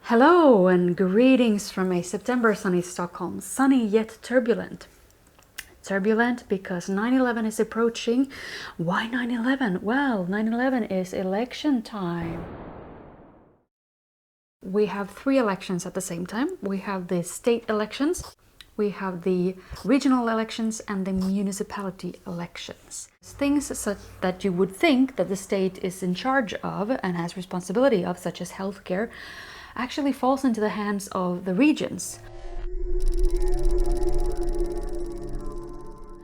Hello and greetings from a September sunny Stockholm. Sunny yet turbulent. Turbulent because 9/11 is approaching. Why 9/11? Well, 9/11 is election time. We have 3 elections at the same time. We have the state elections, we have the regional elections, and the municipality elections. Things such that you would think that the state is in charge of and has responsibility of, such as healthcare, actually falls into the hands of the regions.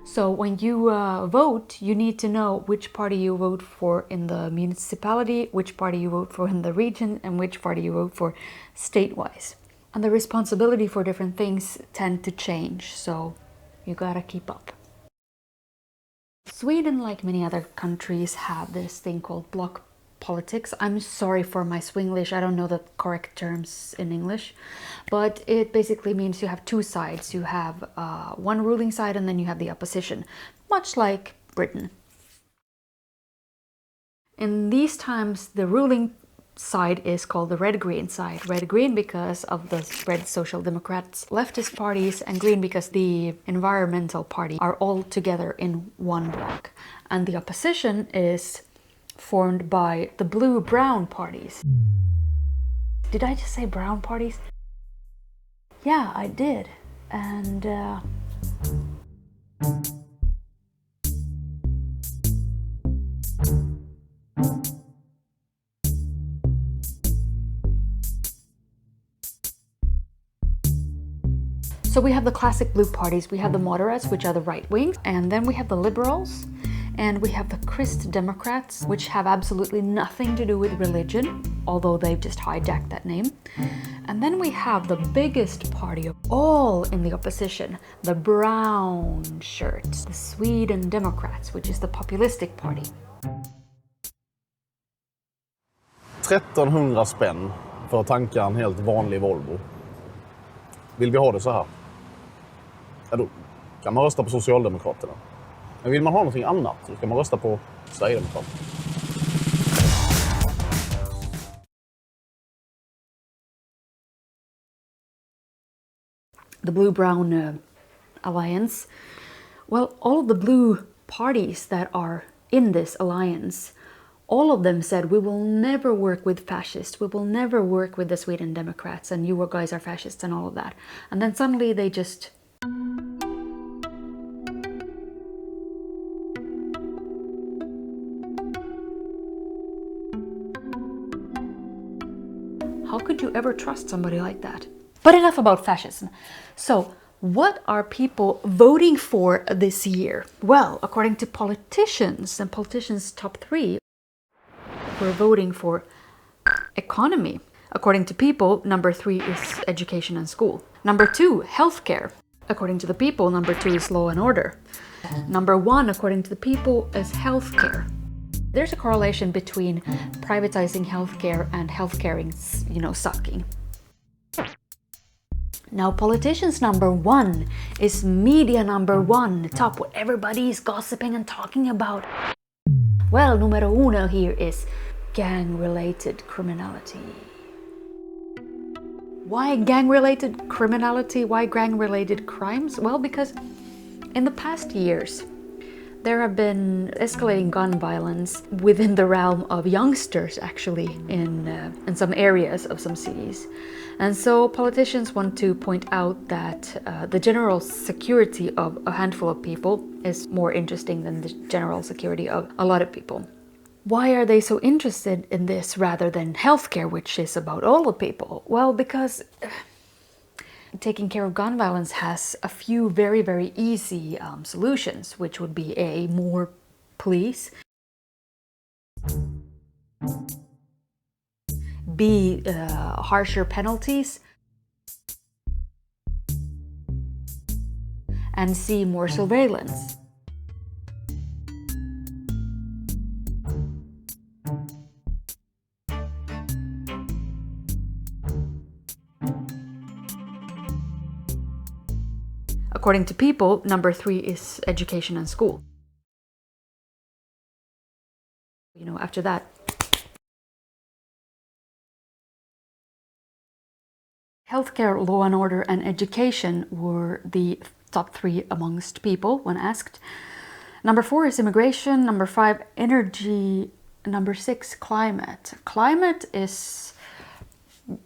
So when you vote, you need to know which party you vote for in the municipality, which party you vote for in the region, and which party you vote for state-wise. And the responsibility for different things tend to change, so you gotta keep up. Sweden, like many other countries, have this thing called bloc politics. I'm sorry for my Swinglish, I don't know the correct terms in English, but it basically means you have 2 sides. You have one ruling side and then you have the opposition, much like Britain. In these times, the ruling side is called the red-green side. Red-green because of the red social democrats, leftist parties, and green because the environmental party are all together in one bloc. And the opposition is formed by the blue-brown parties. Did I just say brown parties? Yeah, I did. And so we have the classic blue parties. We have the moderates, which are the right wing, and then we have the liberals, and we have the Christ Democrats, which have absolutely nothing to do with religion, although they've just hijacked that name. And then we have the biggest party of all in the opposition, the brown shirts, the Sweden Democrats, which is the populistic party. 1300 spänn för att tanka en helt vanlig Volvo. Vill vi ha det så här? Ja, då kan man rösta på Socialdemokraterna. Men vill man ha någonting annat så kan man rösta på Sverigedemokraterna. The blue-brown alliance. Well, all of the blue parties that are in this alliance, all of them said, we will never work with fascists, we will never work with the Sweden Democrats, and you guys are fascists and all of that. And then suddenly they just... How could you ever trust somebody like that? But enough about fascism. So, what are people voting for this year? Well, according to politicians, and politicians' top 3, we're voting for economy. According to people, number 3 is education and school. Number 2, healthcare. According to the people, number 2 is law and order. Number 1, according to the people, is healthcare. There's a correlation between privatizing healthcare and healthcaring, sucking. Now, politicians number 1 is media number 1, top what everybody's gossiping and talking about. Well, numero uno here is gang-related criminality. Why gang-related criminality? Why gang-related crimes? Well, because in the past years, there have been escalating gun violence within the realm of youngsters, actually, in some areas of some cities. And so politicians want to point out that the general security of a handful of people is more interesting than the general security of a lot of people. Why are they so interested in this rather than healthcare, which is about all the people? Well, because taking care of gun violence has a few very, very easy solutions, which would be A, more police, B, harsher penalties, and C, more surveillance. According to people, number 3 is education and school. After that, Healthcare, law and order, and education were the top 3 amongst people when asked. Number 4 is immigration. Number 5, energy. Number 6, climate. Climate is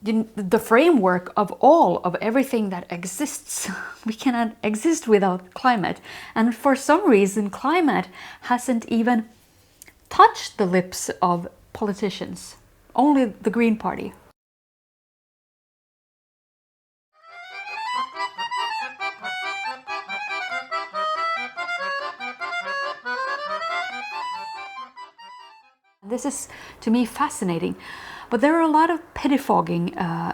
the framework of everything that exists. We cannot exist without climate. And for some reason, climate hasn't even touched the lips of politicians. Only the Green Party. This is, to me, fascinating. But there are a lot of pettifogging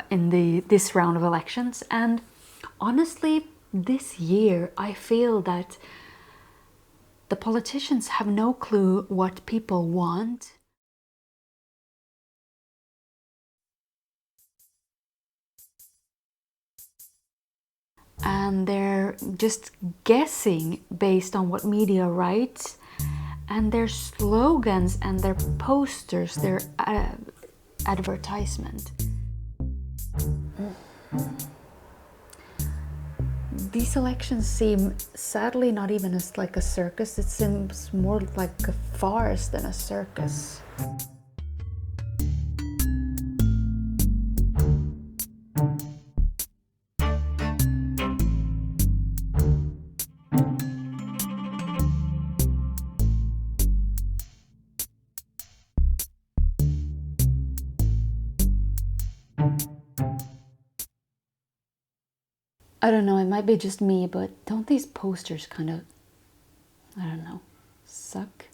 in this round of elections. And honestly, this year, I feel that the politicians have no clue what people want. And they're just guessing based on what media writes. And their slogans and their posters, their advertisement. These elections seem sadly not even as like a circus. It seems more like a farce than a circus. I don't know, it might be just me, but don't these posters kind of, I don't know, suck?